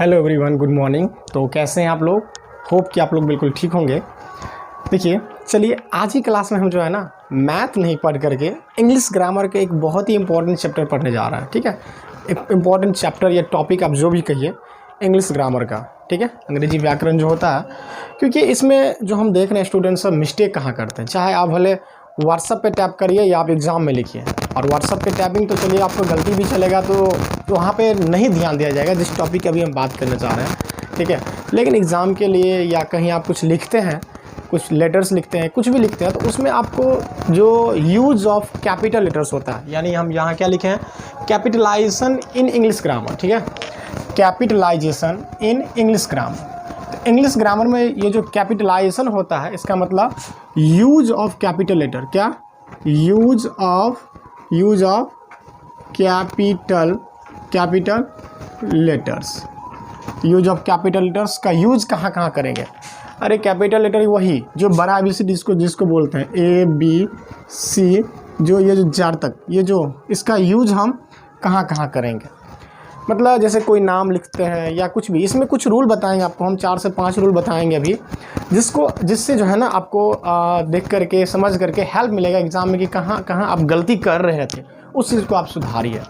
Hello everyone, good morning. तो कैसे हैं आप लोग? होप कि आप लोग बिल्कुल ठीक होंगे। देखिए, चलिए आज की क्लास में हम जो है ना मैथ नहीं पढ़ करके इंग्लिश ग्रामर के एक बहुत ही इंपॉर्टेंट चैप्टर पढ़ने जा रहे हैं। ठीक है, एक इंपॉर्टेंट चैप्टर या टॉपिक आप जो भी कहिए इंग्लिश ग्रामर का। ठीक है, अंग्रेजी व्याकरण जो होता है, क्योंकि इसमें जो हम देख रहे हैं स्टूडेंट सब मिस्टेक कहाँ करते हैं। चाहे आप भले व्हाट्सअप पे टैप करिए या आप एग्ज़ाम में लिखिए, और व्हाट्सअप पे टैपिंग तो चलिए आपको गलती भी चलेगा तो वहाँ पे नहीं ध्यान दिया जाएगा जिस टॉपिक की अभी हम बात करना चाह रहे हैं। ठीक है, लेकिन एग्ज़ाम के लिए या कहीं आप कुछ लिखते हैं, कुछ लेटर्स लिखते हैं, कुछ भी लिखते हैं, तो उसमें आपको जो यूज़ ऑफ कैपिटल लेटर्स होता है, यानी हम यहाँ क्या लिखे हैं, कैपिटलाइजेशन इन इंग्लिश ग्रामर। ठीक है, कैपिटलाइजेशन इन इंग्लिश ग्रामर। तो इंग्लिश ग्रामर में ये जो कैपिटलाइजेशन होता है, इसका मतलब यूज ऑफ कैपिटल लेटर। क्या? Use of capital letters. Use of capital letters का यूज कहाँ कहाँ करेंगे? अरे कैपिटल लेटर वही जो बड़ा ABCD जिसको बोलते हैं ABC, जो ये जो जार तक, ये जो इसका यूज हम कहाँ कहाँ करेंगे। मतलब जैसे कोई नाम लिखते हैं या कुछ भी, इसमें कुछ रूल बताएंगे आपको, हम 4 से 5 रूल बताएंगे अभी, जिससे जो है ना आपको देख करके समझ करके हेल्प मिलेगा एग्ज़ाम में कि कहाँ कहाँ आप गलती कर रहे थे, उस चीज़ को आप सुधारिए।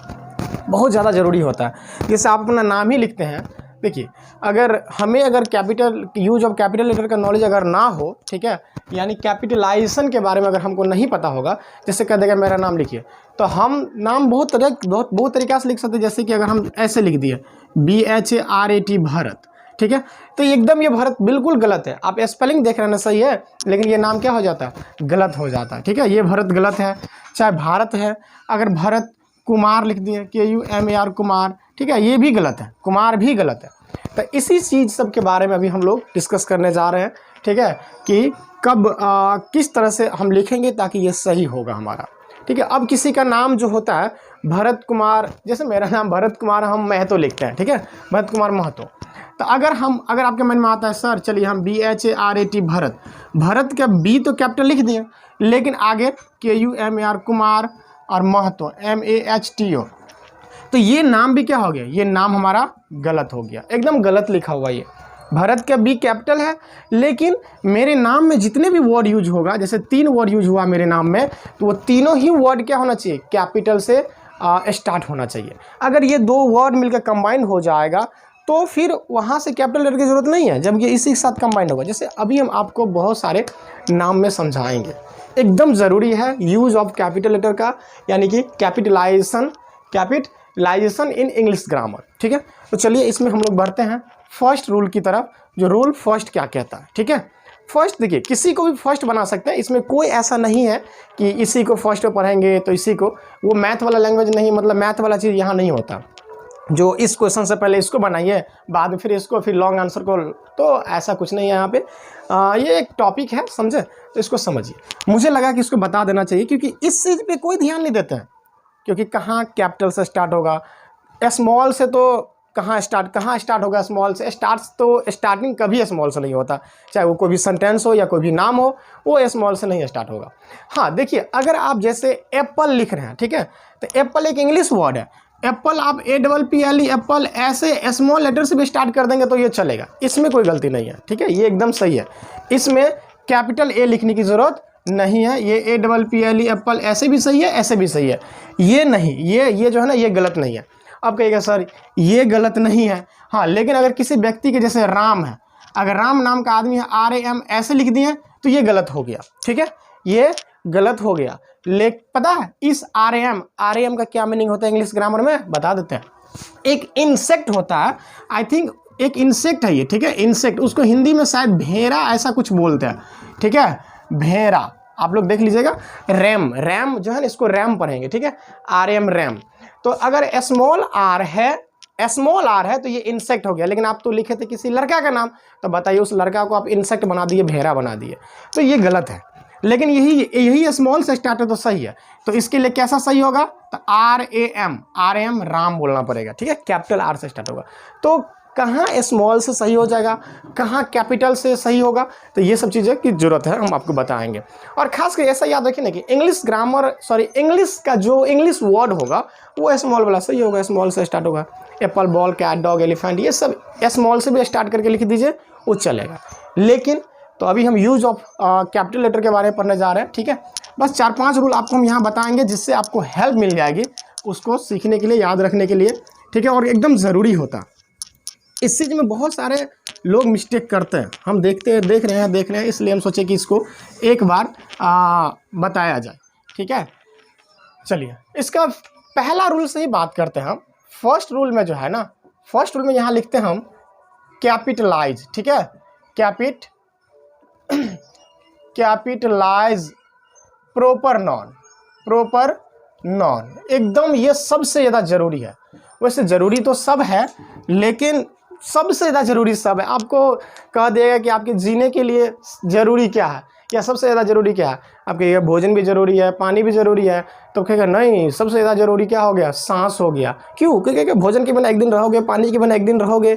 बहुत ज़्यादा ज़रूरी होता है। जैसे आप अपना नाम ही लिखते हैं, देखिए अगर capital use of capital letter का नॉलेज अगर ना हो, ठीक है, यानी कैपिटलाइजेशन के बारे में अगर हमको नहीं पता होगा, जैसे कह देगा मेरा नाम लिखिए, तो हम नाम बहुत तरीक़ा से लिख सकते हैं। जैसे कि अगर हम ऐसे लिख दिए BHARAT भरत, ठीक है, तो एकदम ये भरत बिल्कुल गलत है। आप स्पेलिंग देख रहे हैं ना, सही है, लेकिन ये नाम क्या हो जाता है, गलत हो जाता है। ठीक है, ये भरत गलत है। चाहे भारत है, अगर भरत कुमार लिख दिए KUMAR कुमार, ठीक है, ये भी गलत है, कुमार भी गलत है। तो इसी चीज़ सब के बारे में अभी हम लोग डिस्कस करने जा रहे हैं। ठीक है, कि कब किस तरह से हम लिखेंगे ताकि ये सही होगा हमारा। ठीक है, अब किसी का नाम जो होता है भरत कुमार, जैसे मेरा नाम भरत कुमार, हम महतो लिखते हैं। ठीक है, भरत कुमार महतो। तो अगर आपके मन में आता है सर चलिए हम BHARAT भरत का B तो कैपिटल लिख दिए, लेकिन आगे KUMAR कुमार और महतो MAHTO, तो ये नाम भी क्या हो गया, ये नाम हमारा गलत हो गया, एकदम गलत लिखा हुआ। ये भरत का B कैपिटल है, लेकिन मेरे नाम में जितने भी वर्ड यूज होगा, जैसे 3 वर्ड यूज हुआ मेरे नाम में, तो वो तीनों ही वर्ड क्या होना चाहिए, कैपिटल से स्टार्ट होना चाहिए। अगर ये 2 वर्ड मिलकर कंबाइन हो जाएगा तो फिर वहाँ से कैपिटल लेटर की ज़रूरत नहीं है, जब ये इसी के साथ कंबाइन होगा। जैसे अभी हम आपको बहुत सारे नाम में समझाएंगे, एकदम ज़रूरी है यूज़ ऑफ कैपिटल लेटर का, यानी कि कैपिटलाइजेशन इन इंग्लिश ग्रामर। ठीक है, तो चलिए इसमें हम लोग बढ़ते हैं फर्स्ट रूल की तरफ। जो रूल फर्स्ट क्या कहता है, ठीक है, फर्स्ट देखिए, किसी को भी फर्स्ट बना सकते हैं, इसमें कोई ऐसा नहीं है कि इसी को फर्स्ट पे पढ़ेंगे तो इसी को, वो मैथ वाला लैंग्वेज नहीं, मतलब मैथ वाला चीज़ यहाँ नहीं होता जो इस क्वेश्चन से पहले इसको बनाइए, बाद में फिर इसको, फिर लॉन्ग आंसर को, तो ऐसा कुछ नहीं है यहाँ पे। ये एक टॉपिक है, समझे, तो इसको समझिए। मुझे लगा कि इसको बता देना चाहिए, क्योंकि इस चीज़ पे कोई ध्यान नहीं देते हैं, क्योंकि कहाँ कैपिटल से स्टार्ट होगा, स्मॉल से तो कहाँ स्टार्ट होगा, स्मॉल से स्टार्टिंग कभी स्मॉल से नहीं होता, चाहे वो कोई भी सेंटेंस हो या कोई भी नाम हो, वो स्मॉल से नहीं स्टार्ट होगा। हाँ देखिए, अगर आप जैसे एप्पल लिख रहे हैं, ठीक है, तो एप्पल एक इंग्लिश वर्ड है, एप्पल आप APPLE एप्पल ऐसे स्मॉल लेटर से भी स्टार्ट कर देंगे तो ये चलेगा, इसमें कोई गलती नहीं है। ठीक है, ये एकदम सही है, इसमें कैपिटल A लिखने की ज़रूरत नहीं है। ये APPLE एप्पल ऐसे भी सही है, ऐसे भी सही है, ये नहीं, ये जो है ना, ये गलत नहीं है। अब कहिएगा सर ये गलत नहीं है, हाँ, लेकिन अगर किसी व्यक्ति के जैसे राम है, अगर राम नाम का आदमी है RAM ऐसे लिख दिए तो ये गलत हो गया। ठीक है, ये गलत हो गया। पता है इस RM का क्या मीनिंग होता है इंग्लिश ग्रामर में, बता देते हैं। एक इंसेक्ट होता है, आई थिंक एक इंसेक्ट है ये। ठीक है, इंसेक्ट, उसको हिंदी में शायद भेड़ा ऐसा कुछ बोलते हैं। ठीक है, भेड़ा, आप लोग देख लीजिएगा। रैम जो है ना, इसको रैम पढ़ेंगे। ठीक है, RM रैम। तो अगर स्मॉल आर है तो ये इंसेक्ट हो गया, लेकिन आप तो लिखे थे किसी लड़का का नाम, तो बताइए उस लड़का को आप इंसेक्ट बना दिए, भेड़ा बना दिए, तो ये गलत है। लेकिन यही स्मॉल से स्टार्ट है तो सही है, तो इसके लिए कैसा सही होगा, तो RM राम बोलना पड़ेगा। ठीक है, कैपिटल R से स्टार्ट होगा। तो कहाँ स्मॉल से सही हो जाएगा, कहाँ कैपिटल से सही होगा, तो ये सब चीज़ें की ज़रूरत है, हम आपको बताएंगे। और खास कर ऐसा याद रखिए ना कि इंग्लिश का जो इंग्लिश वर्ड होगा वो स्मॉल वाला सही होगा, स्मॉल से स्टार्ट होगा। Apple, ball, cat, dog, elephant, ये सब स्मॉल से भी स्टार्ट करके लिख दीजिए, वो चलेगा। लेकिन तो अभी हम यूज ऑफ कैपिटल लेटर के बारे में पढ़ने जा रहे हैं, ठीक है। बस 4-5 रूल आपको हम यहाँ बताएंगे जिससे आपको हेल्प मिल जाएगी उसको सीखने के लिए, याद रखने के लिए, ठीक है, और एकदम ज़रूरी होता। इस चीज़ में बहुत सारे लोग मिस्टेक करते हैं, हम देख रहे हैं, इसलिए हम सोचे कि इसको एक बार बताया जाए, ठीक है। चलिए इसका पहला रूल से ही बात करते हैं हम। फर्स्ट रूल में जो है ना, फर्स्ट रूल में यहाँ लिखते हैं हम कैपिटलाइज, ठीक है, कैपिटलाइज प्रॉपर नॉन, एकदम ये सबसे ज़्यादा ज़रूरी है। वैसे ज़रूरी तो सब है, लेकिन सबसे ज़्यादा ज़रूरी सब है। आपको कह देगा कि आपके जीने के लिए ज़रूरी क्या है या सबसे ज़्यादा ज़रूरी क्या है, आपके ये भोजन भी ज़रूरी है, पानी भी ज़रूरी है, तो कहेगा नहीं सबसे ज़्यादा ज़रूरी क्या हो गया, सांस हो गया। क्यों? क्योंकि भोजन के बिना एक दिन रहोगे, पानी के बिना एक दिन रहोगे,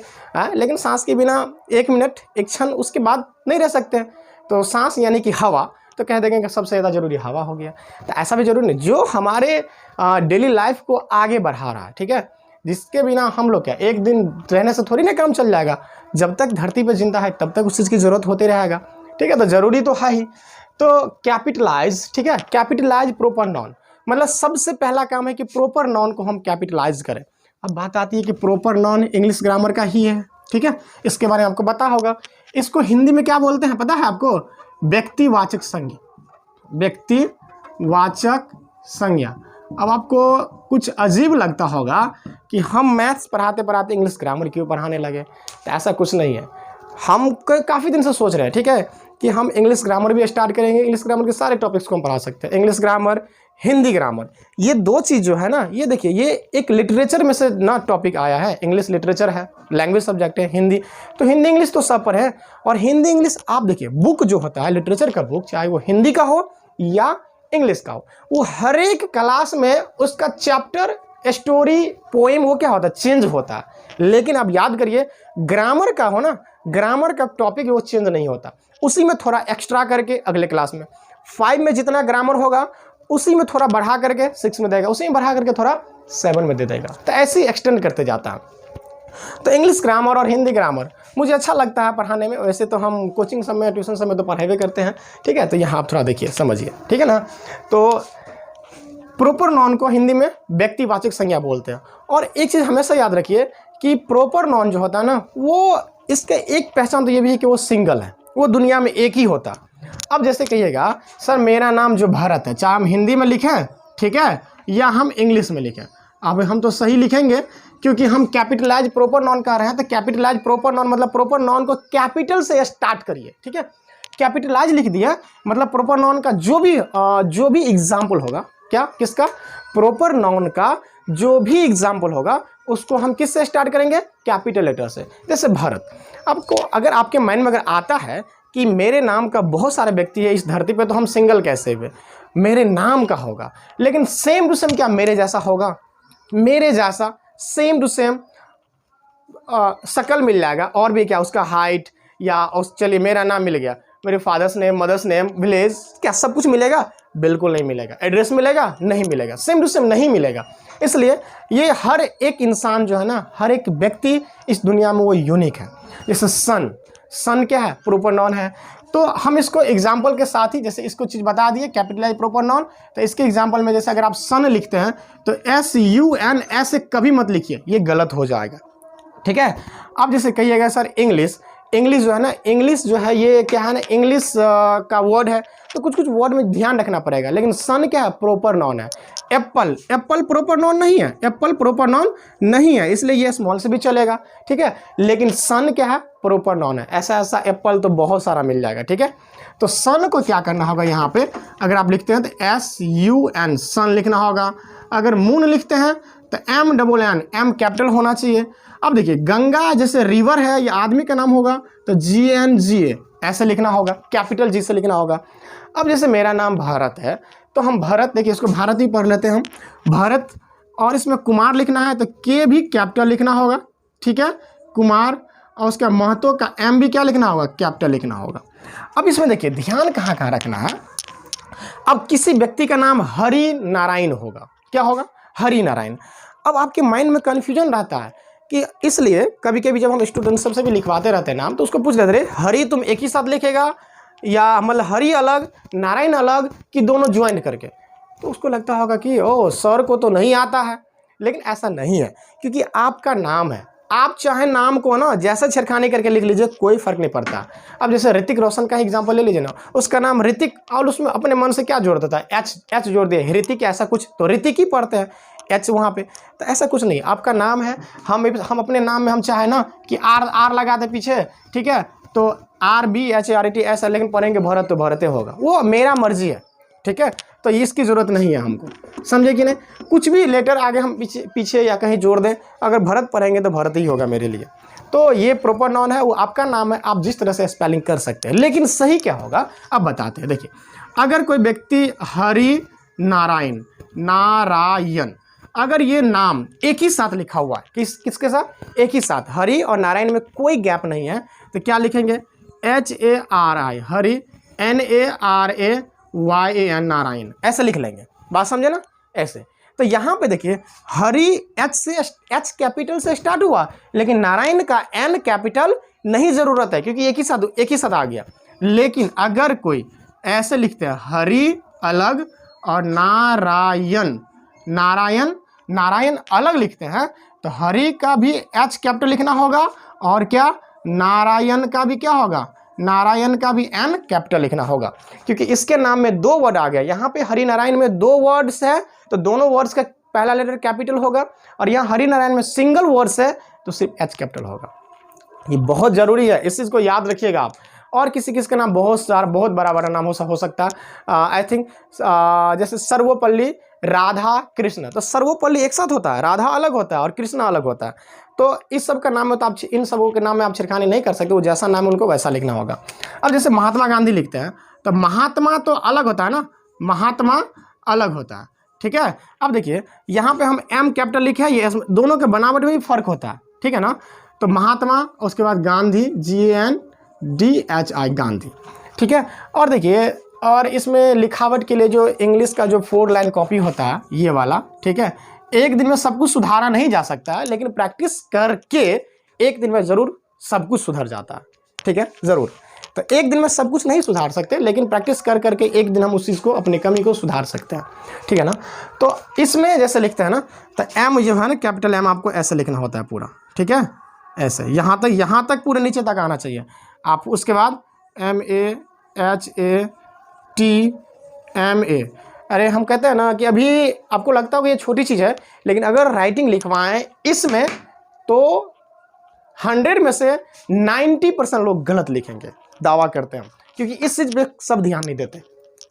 लेकिन सांस के बिना 1 मिनट, 1 क्षण उसके बाद नहीं रह सकते। तो सांस यानी कि हवा, तो कह देंगे कि सबसे ज़्यादा ज़रूरी हवा हो गया। तो ऐसा भी ज़रूरी नहीं, जो हमारे डेली लाइफ को आगे बढ़ा रहा है, ठीक है, जिसके बिना हम लोग क्या एक दिन रहने से थोड़ी ना काम चल जाएगा। जब तक धरती पर जिंदा है तब तक उस चीज़ की ज़रूरत होती रहेगा, ठीक है। तो ज़रूरी तो है ही। तो कैपिटलाइज, ठीक है, कैपिटलाइज प्रॉपर नॉन, मतलब सबसे पहला काम है कि प्रॉपर नॉन को हम कैपिटलाइज करें। अब बात आती है कि प्रॉपर नॉन इंग्लिश ग्रामर का ही है, ठीक है, इसके बारे में आपको पता होगा। इसको हिंदी में क्या बोलते हैं पता है आपको? व्यक्तिवाचक संज्ञा, व्यक्तिवाचक संज्ञा। अब आपको कुछ अजीब लगता होगा कि हम मैथ्स पढ़ाते पढ़ाते इंग्लिश ग्रामर क्यों पढ़ाने लगे, तो ऐसा कुछ नहीं है। हम काफ़ी दिन से सोच रहे हैं, ठीक है, कि हम इंग्लिश ग्रामर भी स्टार्ट करेंगे। इंग्लिश ग्रामर के सारे टॉपिक्स को हम पढ़ा सकते हैं, इंग्लिश ग्रामर, हिंदी ग्रामर, ये 2 चीज़ जो है ना, ये देखिए ये एक लिटरेचर में से ना टॉपिक आया है। इंग्लिश लिटरेचर है, लैंग्वेज सब्जेक्ट है, हिंदी तो हिंदी इंग्लिश तो सब पर है। और हिंदी इंग्लिश आप देखिए बुक जो होता है लिटरेचर का बुक, चाहे वो हिंदी का हो या इंग्लिश का हो, वो हर एक क्लास में उसका चैप्टर, स्टोरी, पोएम वो क्या होता है, चेंज होता है। लेकिन आप याद करिए ग्रामर का हो ना, ग्रामर का टॉपिक वो चेंज नहीं होता, उसी में थोड़ा एक्स्ट्रा करके अगले क्लास में 5 में जितना ग्रामर होगा उसी में थोड़ा बढ़ा करके 6 में देगा, उसी में बढ़ा करके थोड़ा 7 में दे देगा। तो ऐसे ही एक्सटेंड करते जाता है। तो इंग्लिश ग्रामर और हिंदी ग्रामर मुझे अच्छा लगता है पढ़ाने में। वैसे तो हम कोचिंग सब में, ट्यूशन सब में तो पढ़ाई करते हैं, ठीक है। तो यहाँ आप थोड़ा देखिए, समझिए, ठीक है ना। तो प्रॉपर नॉन को हिंदी में व्यक्तिवाचक संज्ञा बोलते हैं। और एक चीज़ हमेशा याद रखिए कि प्रॉपर नॉन जो होता है ना, वो इसका एक पहचान तो ये भी है कि वो सिंगल है, वो दुनिया में एक ही होता। अब जैसे कहिएगा सर मेरा नाम जो भारत है, चाहे हम हिंदी में लिखें, ठीक है, या हम इंग्लिश में लिखें, अब हम तो सही लिखेंगे क्योंकि हम कैपिटलाइज प्रॉपर नॉन कह रहे हैं। तो कैपिटलाइज प्रॉपर नॉन मतलब प्रॉपर नॉन को कैपिटल से स्टार्ट करिए, ठीक है। कैपिटलाइज लिख दिया मतलब प्रॉपर नॉन का जो भी एग्जाम्पल होगा, क्या, किसका, प्रॉपर नॉन का जो भी एग्जाम्पल होगा उसको हम किससे स्टार्ट करेंगे, कैपिटल लेटर से। जैसे भारत, आपको अगर आपके माइंड में अगर आता है कि मेरे नाम का बहुत सारे व्यक्ति है इस धरती पे, तो हम सिंगल कैसे हुए, मेरे नाम का होगा, लेकिन सेम टू सेम क्या मेरे जैसा होगा, मेरे जैसा सेम टू सेम शक्ल मिल जाएगा, और भी क्या उसका हाइट या चलिए मेरा नाम मिल गया, मेरे father's name, mother's name, village, क्या सब कुछ मिलेगा, बिल्कुल नहीं मिलेगा। एड्रेस मिलेगा, नहीं मिलेगा, सेम टू सेम नहीं मिलेगा। इसलिए ये हर एक इंसान जो है ना, हर एक व्यक्ति इस दुनिया में वो यूनिक है। जैसे सन क्या है, प्रॉपर नॉन है। तो हम इसको एग्जाम्पल के साथ ही, जैसे इसको चीज़ बता दिए कैपिटलाइज प्रॉपर नॉन, तो इसके एग्जाम्पल में जैसे अगर आप सन लिखते हैं तो SUN ऐसे कभी मत लिखिए, ये गलत हो जाएगा, ठीक है। अब जैसे कहिएगा सर इंग्लिश जो है ना, इंग्लिश जो है ये क्या है ना, इंग्लिश का वर्ड है, तो कुछ वर्ड में ध्यान रखना पड़ेगा। लेकिन सन क्या है, प्रॉपर नॉन है। एप्पल प्रॉपर नॉन नहीं है, एप्पल प्रॉपर नॉन नहीं है, इसलिए ये स्मॉल से भी चलेगा, ठीक है। लेकिन सन क्या है, प्रॉपर नॉन है। ऐसा एप्पल तो बहुत सारा मिल जाएगा, ठीक है। तो सन को क्या करना होगा, यहाँ पे अगर आप लिखते हैं तो SUN सन लिखना होगा। अगर मून लिखते हैं तो MNN, M कैपिटल होना चाहिए। अब देखिए गंगा जैसे रिवर है, ये आदमी का नाम होगा तो GNGA ऐसे लिखना होगा, कैपिटल G से लिखना होगा। अब जैसे मेरा नाम भारत है तो हम भारत, देखिए इसको भारत ही पढ़ लेते हैं हम, भारत, और इसमें कुमार लिखना है तो K भी कैपिटल लिखना होगा, ठीक है, कुमार, और उसका महतो का M भी क्या लिखना होगा, कैपिटल लिखना होगा। अब इसमें देखिए ध्यान कहाँ कहाँ रखना है। अब किसी व्यक्ति का नाम हरि नारायण होगा, क्या होगा, हरि नारायण। अब आपके माइंड में कन्फ्यूजन रहता है कि इसलिए कभी कभी जब हम स्टूडेंट सबसे भी लिखवाते रहते हैं नाम, तो उसको पूछ लेते रहे हरि तुम एक ही साथ लिखेगा या मतलब हरि अलग नारायण अलग कि दोनों ज्वाइन करके। तो उसको लगता होगा कि ओ सर को तो नहीं आता है, लेकिन ऐसा नहीं है, क्योंकि आपका नाम है। आप चाहे नाम को ना जैसा छेड़खानी करके लिख लीजिए, कोई फर्क नहीं पड़ता। अब जैसे ऋतिक रोशन का एग्जांपल ले लीजिए ना, उसका नाम ऋतिक और उसमें अपने मन से क्या जोड़ देता है, एच जोड़ दिया, ऋतिक ऐसा कुछ, तो ऋतिक ही पढ़ते हैं एच वहाँ पे। तो ऐसा कुछ नहीं, आपका नाम है, हम अपने नाम में हम चाहे ना कि आर लगा दे पीछे, ठीक है, तो RBHART ऐसा, लेकिन पढ़ेंगे भरत तो भरते होगा, वो मेरा मर्जी है, ठीक है। तो इसकी ज़रूरत नहीं है हमको, समझे कि नहीं। कुछ भी लेटर आगे हम पीछे या कहीं जोड़ दें, अगर भरत पढ़ेंगे तो भरत ही होगा मेरे लिए। तो ये प्रॉपर नाउन है, वो आपका नाम है, आप जिस तरह से स्पेलिंग कर सकते हैं, लेकिन सही क्या होगा अब बताते हैं। देखिए, अगर कोई व्यक्ति हरि नारायण नारायण, अगर ये नाम एक ही साथ लिखा हुआ है, किसके साथ, एक ही साथ, हरि और नारायण में कोई गैप नहीं है, तो क्या लिखेंगे, HARI हरि, NARAYAN नारायण, ऐसे लिख लेंगे। बात समझे ना, ऐसे। तो यहाँ पे देखिए, हरि H कैपिटल से स्टार्ट हुआ, लेकिन नारायण का N कैपिटल नहीं ज़रूरत है, क्योंकि एक ही साथ आ गया। लेकिन अगर कोई ऐसे लिखते हैं, हरि अलग और नारायण नारायण अलग लिखते हैं, तो हरि का भी H कैपिटल लिखना होगा, और क्या, नारायण का भी क्या होगा, नारायण का भी N कैपिटल लिखना होगा, क्योंकि इसके नाम में दो वर्ड आ गया। यहाँ पे हरि नारायण में दो वर्ड्स है, तो दोनों वर्ड्स का पहला लेटर कैपिटल होगा, और यहाँ हरि नारायण में सिंगल वर्ड्स है, तो सिर्फ H कैपिटल होगा। ये बहुत जरूरी है, इस चीज़ को याद रखिएगा आप। और किसी का नाम बहुत बड़ा नाम हो सकता है, आई थिंक जैसे सर्वपल्ली राधा कृष्ण, तो सर्वपल्ली एक साथ होता है, राधा अलग होता है और कृष्ण अलग होता है। तो इस सब का नाम में तो आप इन सबों के नाम में आप छिड़खानी नहीं कर सकते, वो जैसा नाम है उनको वैसा लिखना होगा। अब जैसे महात्मा गांधी लिखते हैं, तो महात्मा तो अलग होता है ना, महात्मा अलग होता है, ठीक है। अब देखिए, यहाँ पे हम M कैपिटल लिखे हैं, ये दोनों के बनावट में भी फर्क होता है, ठीक है ना। तो महात्मा, उसके बाद गांधी, GANDHI गांधी, ठीक है। और देखिए, और इसमें लिखावट के लिए जो इंग्लिश का जो 4 लाइन कॉपी होता है, ये वाला, ठीक है, एक दिन में सब कुछ सुधारा नहीं जा सकता है, लेकिन प्रैक्टिस करके एक दिन में ज़रूर सब कुछ सुधर जाता है, ठीक है, ज़रूर। तो एक दिन में सब कुछ नहीं सुधार सकते, लेकिन प्रैक्टिस करके एक दिन हम उस चीज़ को, अपनी कमी को सुधार सकते हैं, ठीक है ना। तो इसमें जैसे लिखते हैं ना, तो M जो है ना, कैपिटल M आपको ऐसे लिखना होता है पूरा, ठीक है, ऐसे यहाँ तक पूरे नीचे तक आना चाहिए आप। उसके बाद MAHATMA, अरे हम कहते हैं ना कि अभी आपको लगता होगा ये छोटी चीज़ है, लेकिन अगर राइटिंग लिखवाएं इसमें, तो 100 में से 90% लोग गलत लिखेंगे, दावा करते हैं, क्योंकि इस चीज़ पे सब ध्यान नहीं देते,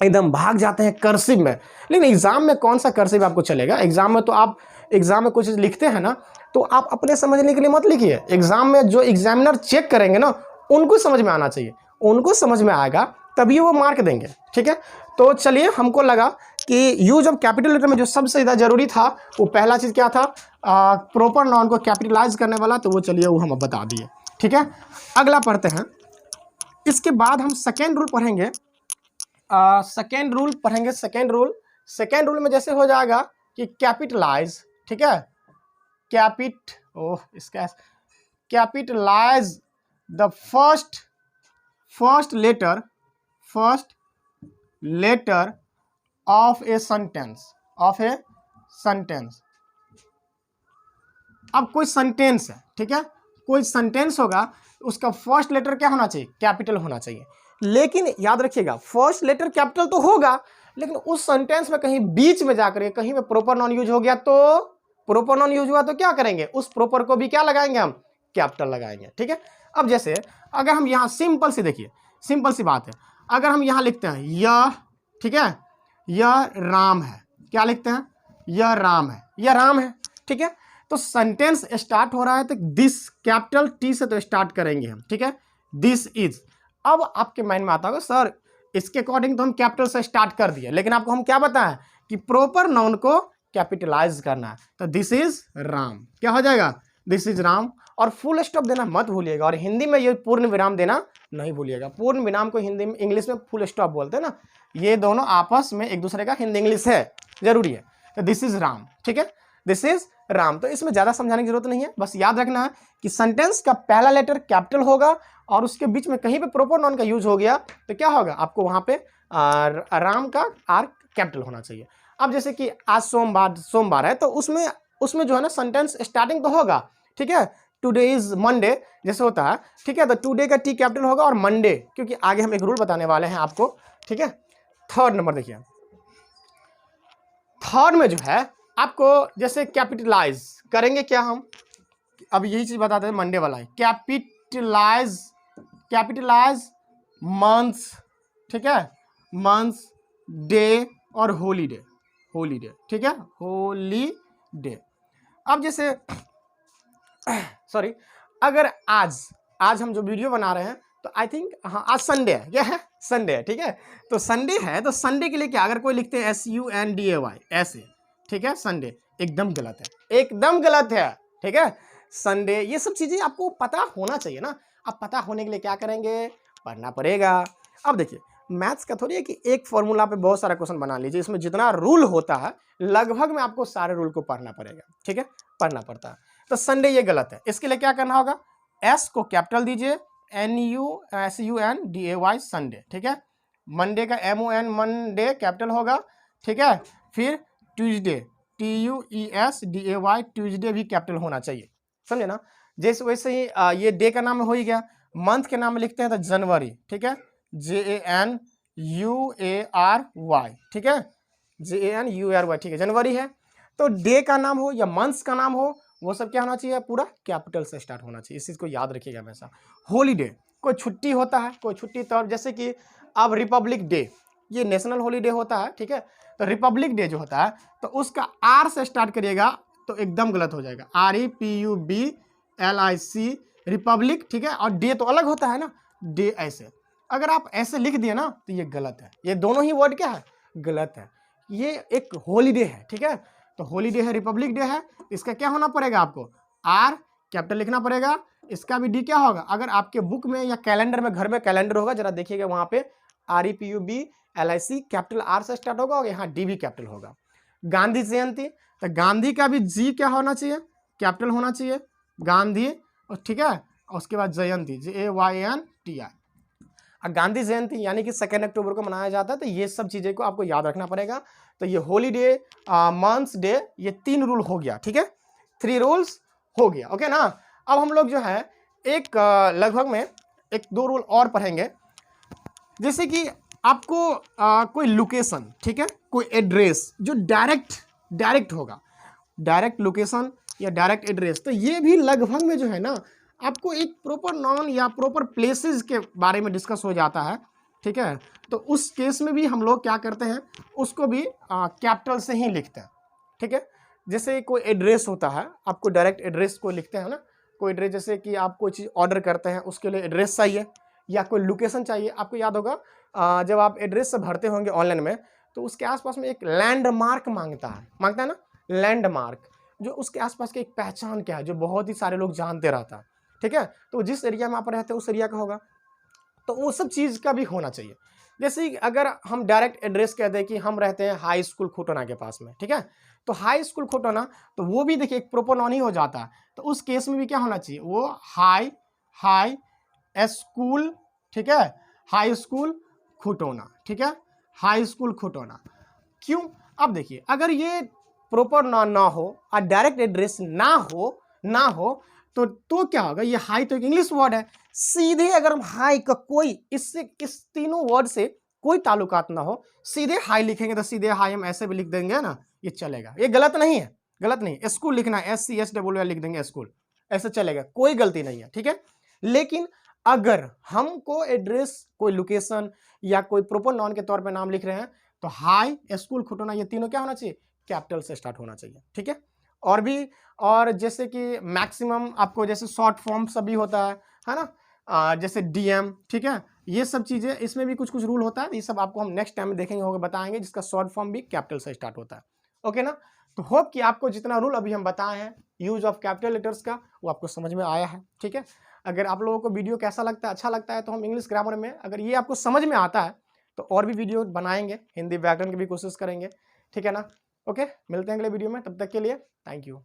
एकदम भाग जाते हैं कर्सिव में। लेकिन एग्जाम में कौन सा कर्सिव आपको चलेगा, एग्जाम में तो आप एग्जाम में कुछ लिखते हैं ना, तो आप अपने समझने के लिए मत लिखिए, एग्जाम में जो एग्जामिनर चेक करेंगे ना, उनको समझ में आना चाहिए, उनको समझ में आएगा तभी वो मार्क देंगे, ठीक है। तो चलिए, हमको लगा कि यूज ऑफ कैपिटल लेटर में जो सबसे ज़्यादा जरूरी था, वो पहला चीज़ क्या था, प्रॉपर नाउन को कैपिटलाइज करने वाला, तो वो चलिए वो हम बता दिए, ठीक है। अगला पढ़ते हैं, इसके बाद हम सेकेंड रूल पढ़ेंगे। सेकेंड रूल में जैसे हो जाएगा कि कैपिटलाइज, ठीक है, capitalise the first letter of a sentence, अब कोई सेंटेंस है, ठीक है, कोई सेंटेंस होगा, उसका फर्स्ट लेटर क्या होना चाहिए, कैपिटल होना चाहिए। लेकिन याद रखिएगा, फर्स्ट लेटर कैपिटल तो होगा, लेकिन उस सेंटेंस में कहीं बीच में जाकर कहीं में प्रॉपर नॉन यूज हो गया, तो प्रॉपर नॉन यूज हुआ तो क्या करेंगे, उस प्रॉपर को भी क्या लगाएंगे, हम कैपिटल लगाएंगे, ठीक है। अब जैसे अगर हम यहाँ सिंपल सी बात है, अगर हम यहाँ लिखते हैं यह, ठीक है, यह राम है, क्या लिखते हैं, यह राम है, ठीक है। तो सेंटेंस स्टार्ट हो रहा है, तो दिस कैपिटल T से तो स्टार्ट करेंगे हम, ठीक है, दिस इज। अब आपके माइंड में आता होगा, सर इसके अकॉर्डिंग तो हम कैपिटल से स्टार्ट कर दिए, लेकिन आपको हम क्या बताएं कि प्रॉपर नाउन को कैपिटलाइज करना है, तो दिस इज राम, क्या हो जाएगा, दिस इज राम। और फुल स्टॉप देना मत भूलिएगा, और हिंदी में ये पूर्ण विराम देना नहीं भूलिएगा। पूर्ण विराम को हिंदी में, इंग्लिश में फुल स्टॉप बोलते हैं ना, ये दोनों आपस में एक दूसरे का हिंदी इंग्लिश है, जरूरी है। तो दिस इज राम, ठीक है। This is Ram. तो इसमें ज्यादा समझाने की जरूरत नहीं है, बस याद रखना है कि सेंटेंस का पहला लेटर कैपिटल होगा और उसके बीच में कहीं पे प्रोपर नाउन का यूज हो गया तो क्या होगा, आपको वहां पे राम का आर कैपिटल होना चाहिए। अब जैसे कि आज सोमवार है तो उसमें जो है ना सेंटेंस स्टार्टिंग तो होगा, ठीक है, टुडे इज मंडे जैसे होता है, ठीक है, तो टुडे का टी कैपिटल होगा और मंडे, क्योंकि आगे हम एक रूल बताने वाले हैं आपको, ठीक है। थर्ड नंबर देखिए, थर्ड में जो है आपको जैसे कैपिटलाइज करेंगे क्या हम, अब यही चीज बताते हैं, मंडे वाला है, कैपिटलाइज मंथ्स, ठीक है, मंथ्स, डे और हॉलीडे, ठीक है, हॉलीडे। अब जैसे सॉरी, अगर आज हम जो वीडियो बना रहे हैं तो आई थिंक हाँ आज संडे है, क्या है, संडे है, ठीक है, तो संडे है तो संडे के लिए क्या, अगर कोई लिखते हैं SUNDAY ऐसे, ठीक है, संडे, एकदम गलत है, एकदम गलत है, ठीक है, संडे, ये सब चीजें आपको पता होना चाहिए ना। अब पता होने के लिए क्या करेंगे, पढ़ना पड़ेगा। अब देखिए मैथ्स का थोड़ी है कि एक फॉर्मूला पे बहुत सारा क्वेश्चन बना लीजिए, इसमें जितना रूल होता है लगभग में आपको सारे रूल को पढ़ना पड़ेगा, ठीक है, पढ़ना पड़ता है। तो संडे ये गलत है, इसके लिए क्या करना होगा, एस को कैपिटल दीजिए, SUNDAY संडे, ठीक है, मंडे का MON मंडे कैपिटल होगा, ठीक है, फिर ट्यूजडे TUESDAY ट्यूजडे भी कैपिटल होना चाहिए, समझे ना। जैसे वैसे ही ये डे का नाम हो ही गया, मंथ के नाम में लिखते हैं तो जनवरी, ठीक है, JANUARY, ठीक है, JANUARY, ठीक है, जनवरी है। तो डे का नाम हो या मंथ्स का नाम हो वो सब क्या होना चाहिए, पूरा कैपिटल से स्टार्ट होना चाहिए, इस चीज को याद रखिएगा हमेशा। हॉलीडे, कोई छुट्टी होता है, कोई छुट्टी तौर, जैसे कि अब रिपब्लिक डे, ये नेशनल हॉलीडे होता है, ठीक है, तो रिपब्लिक डे जो होता है तो उसका आर से स्टार्ट करिएगा तो एकदम गलत हो जाएगा, REPUBLIC रिपब्लिक, ठीक है, और डे तो अलग होता है ना, डे ऐसे, अगर आप ऐसे लिख दिए ना तो ये गलत है, ये दोनों ही वर्ड क्या है, गलत है, ये एक हॉलीडे है, ठीक है, तो हॉलीडे है, रिपब्लिक डे है, इसका क्या होना पड़ेगा, आपको आर कैपिटल लिखना पड़ेगा, इसका भी डी क्या होगा, अगर आपके बुक में या कैलेंडर में, घर में कैलेंडर होगा जरा देखिएगा वहां पे REPUBLIC कैपिटल आर से स्टार्ट होगा और यहाँ डी भी कैपिटल होगा। गांधी जयंती, तो गांधी का भी जी क्या होना चाहिए, कैपिटल होना चाहिए, गांधी, और ठीक है, और उसके बाद जयंती JAYNTI, गांधी जयंती यानी कि 2 अक्टूबर को मनाया जाता है। तो ये सब चीजें को आपको याद रखना पड़ेगा। तो ये हॉलीडे, मंथ्स, डे, ये 3 रूल हो गया, ठीक है, 3 रूल्स हो गया, ओके ना। अब हम लोग जो है एक लगभग में 1-2 रूल और पढ़ेंगे, जैसे कि आपको कोई लोकेशन, ठीक है, कोई एड्रेस जो डायरेक्ट होगा, डायरेक्ट लोकेशन या डायरेक्ट एड्रेस, तो ये भी लगभग में जो है ना आपको एक प्रॉपर नाउन या प्रॉपर प्लेसेस के बारे में डिस्कस हो जाता है, ठीक है, तो उस केस में भी हम लोग क्या करते हैं, उसको भी कैपिटल से ही लिखते हैं, ठीक है। जैसे कोई एड्रेस होता है, आपको डायरेक्ट एड्रेस को लिखते हैं ना, कोई एड्रेस, जैसे कि आप कोई चीज़ ऑर्डर करते हैं उसके लिए एड्रेस चाहिए या कोई लोकेशन चाहिए, आपको याद होगा जब आप एड्रेस से भरते होंगे ऑनलाइन में तो उसके आसपास में एक लैंडमार्क मांगता है ना, लैंडमार्क, जो उसके आसपास की एक पहचान क्या है जो बहुत ही सारे लोग जानते रहता है, ठीक है, तो जिस एरिया में आप रहते हैं उस एरिया का होगा, तो वो सब चीज़ का भी होना चाहिए। जैसे अगर हम डायरेक्ट एड्रेस कहते हैं कि हम रहते हैं हाई स्कूल खोटोना के पास में, ठीक है, तो हाई स्कूल खोटोना, तो वो भी देखिए एक प्रॉपर नाउन ही हो जाता है, तो उस केस में भी क्या होना चाहिए, वो हाई स्कूल, ठीक है, हाई स्कूल खोटोना, ठीक है, हाई स्कूल खोटोना। क्यों, अब देखिए अगर ये प्रॉपर नाउन ना हो और डायरेक्ट एड्रेस ना हो तो क्या होगा, ये हाई तो एक इंग्लिश वर्ड है, सीधे अगर हम हाई का कोई इस तीनों वर्ड से कोई ताल्लुकात ना हो, सीधे हाई लिखेंगे तो सीधे हाई हम ऐसे भी लिख देंगे ना, ये चलेगा, ये गलत नहीं है, स्कूल लिखना है SCHOOL लिख देंगे स्कूल, ऐसे चलेगा, कोई गलती नहीं है, ठीक है। लेकिन अगर हमको एड्रेस, कोई लोकेशन या कोई प्रॉपर नाउन के तौर पे नाम लिख रहे हैं तो हाई, स्कूल, खोटोना, ये तीनों क्या होना चाहिए, कैपिटल से स्टार्ट होना चाहिए, ठीक है। और भी, और जैसे कि मैक्सिमम आपको जैसे शॉर्ट फॉर्म सभी होता है ना, जैसे DM, ठीक है, ये सब चीजें, इसमें भी कुछ रूल होता है, ये सब आपको हम नेक्स्ट टाइम में देखेंगे, होगा बताएंगे, जिसका शॉर्ट फॉर्म भी कैपिटल से स्टार्ट होता है, ओके ना। तो होप कि आपको जितना रूल अभी हम बताए हैं यूज ऑफ कैपिटल लेटर्स का वो आपको समझ में आया है, ठीक है। अगर आप लोगों को वीडियो कैसा लगता है, अच्छा लगता है, तो हम इंग्लिश ग्रामर में अगर ये आपको समझ में आता है तो और भी वीडियो बनाएंगे, हिंदी व्याकरण की भी कोशिश करेंगे, ठीक है ना। ओके, मिलते हैं अगले वीडियो में, तब तक के लिए थैंक यू।